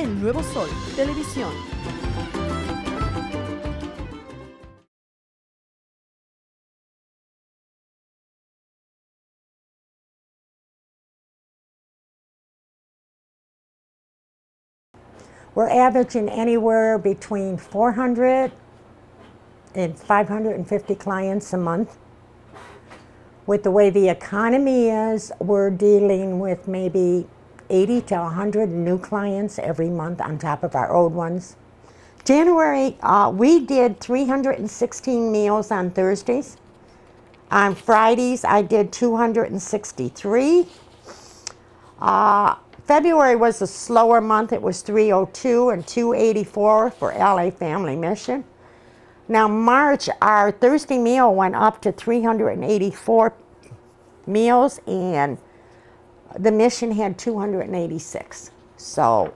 El Nuevo Sol Televisión. We're averaging anywhere between 400 and 550 clients a month. With the way the economy is, we're dealing with maybe 80 to 100 new clients every month on top of our old ones. January, we did 316 meals on Thursdays. On Fridays, I did 263. February was a slower month. It was 302 and 284 for LA Family Mission. Now March, our Thursday meal went up to 384 meals, and the mission had 286. So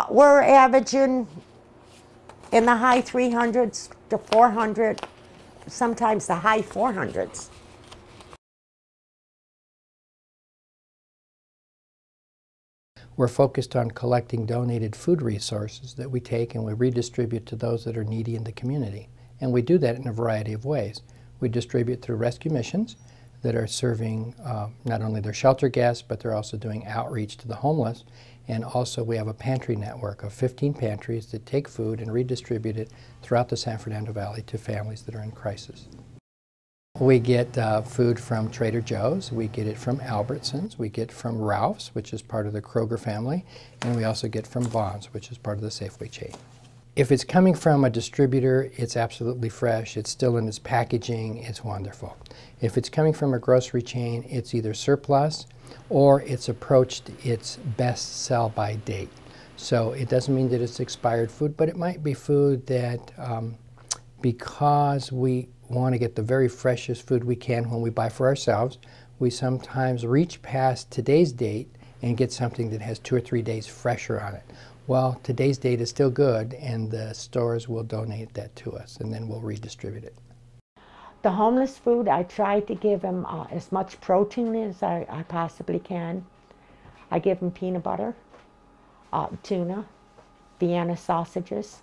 we're averaging in the high 300s to 400, sometimes the high 400s. We're focused on collecting donated food resources that we take and we redistribute to those that are needy in the community. And we do that in a variety of ways. We distribute through rescue missions that are serving not only their shelter guests, but they're also doing outreach to the homeless. And also we have a pantry network of 15 pantries that take food and redistribute it throughout the San Fernando Valley to families that are in crisis. We get food from Trader Joe's, we get it from Albertsons, we get from Ralph's, which is part of the Kroger family, and we also get from Vons, which is part of the Safeway chain. If it's coming from a distributor, it's absolutely fresh, it's still in its packaging, it's wonderful. If it's coming from a grocery chain, it's either surplus or it's approached its best sell-by date. So it doesn't mean that it's expired food, but it might be food that because we want to get the very freshest food we can when we buy for ourselves, we sometimes reach past today's date and get something that has 2 or 3 days fresher on it. Well, today's date is still good, and the stores will donate that to us, and then we'll redistribute it. The homeless food, I try to give them as much protein as I possibly can. I give them peanut butter, tuna, Vienna sausages.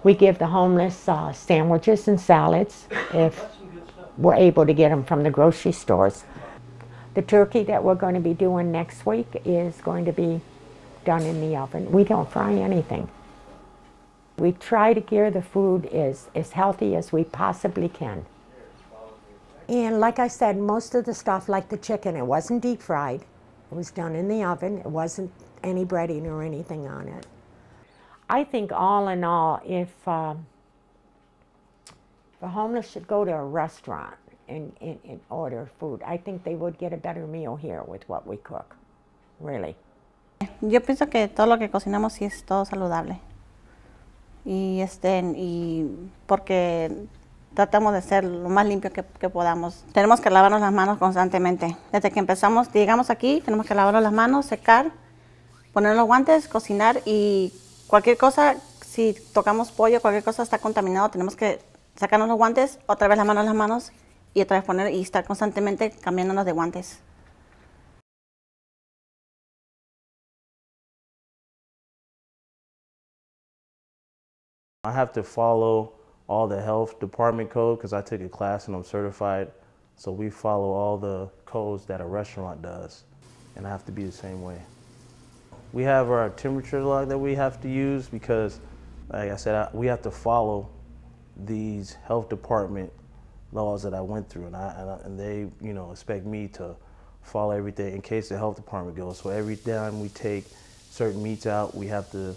We give the homeless sandwiches and salads if we're able to get them from the grocery stores. The turkey that we're going to be doing next week is going to be done in the oven. We don't fry anything. We try to gear the food as healthy as we possibly can. And like I said, most of the stuff, like the chicken, it wasn't deep fried. It was done in the oven. It wasn't any breading or anything on it. I think all in all, if the homeless should go to a restaurant and order food, I think they would get a better meal here with what we cook, really. Yo pienso que todo lo que cocinamos sí es todo saludable. Y porque tratamos de ser lo más limpio que podamos. Tenemos que lavarnos las manos constantemente. Desde que empezamos, llegamos aquí, tenemos que lavarnos las manos, secar, poner los guantes, cocinar, y cualquier cosa, si tocamos pollo, cualquier cosa está contaminado, tenemos que sacarnos los guantes, otra vez lavarnos las manos y otra vez poner y estar constantemente cambiándonos de guantes. I have to follow all the health department code because I took a class and I'm certified. So we follow all the codes that a restaurant does, and I have to be the same way. We have our temperature log that we have to use because, like I said, we have to follow these health department laws that I went through, and they, you know, expect me to follow everything in case the health department goes. So every time we take certain meats out, we have to,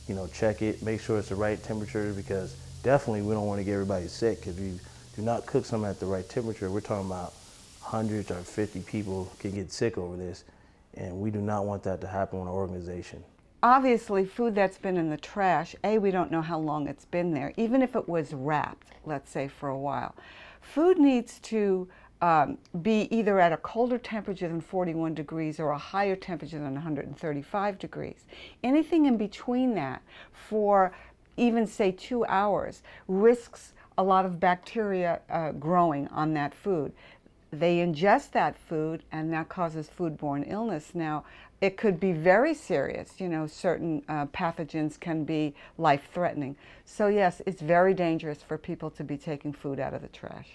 you know, check it, make sure it's the right temperature, because definitely we don't want to get everybody sick. If you do not cook something at the right temperature, we're talking about hundreds or 50 people can get sick over this, and we do not want that to happen in an organization. Obviously, food that's been in the trash, we don't know how long it's been there, even if it was wrapped, let's say, for a while. Food needs to be either at a colder temperature than 41 degrees or a higher temperature than 135 degrees. Anything in between that for even, say, 2 hours risks a lot of bacteria growing on that food. they ingest that food, and that causes foodborne illness. Now, it could be very serious. You know, certain pathogens can be life-threatening. So yes, it's very dangerous for people to be taking food out of the trash.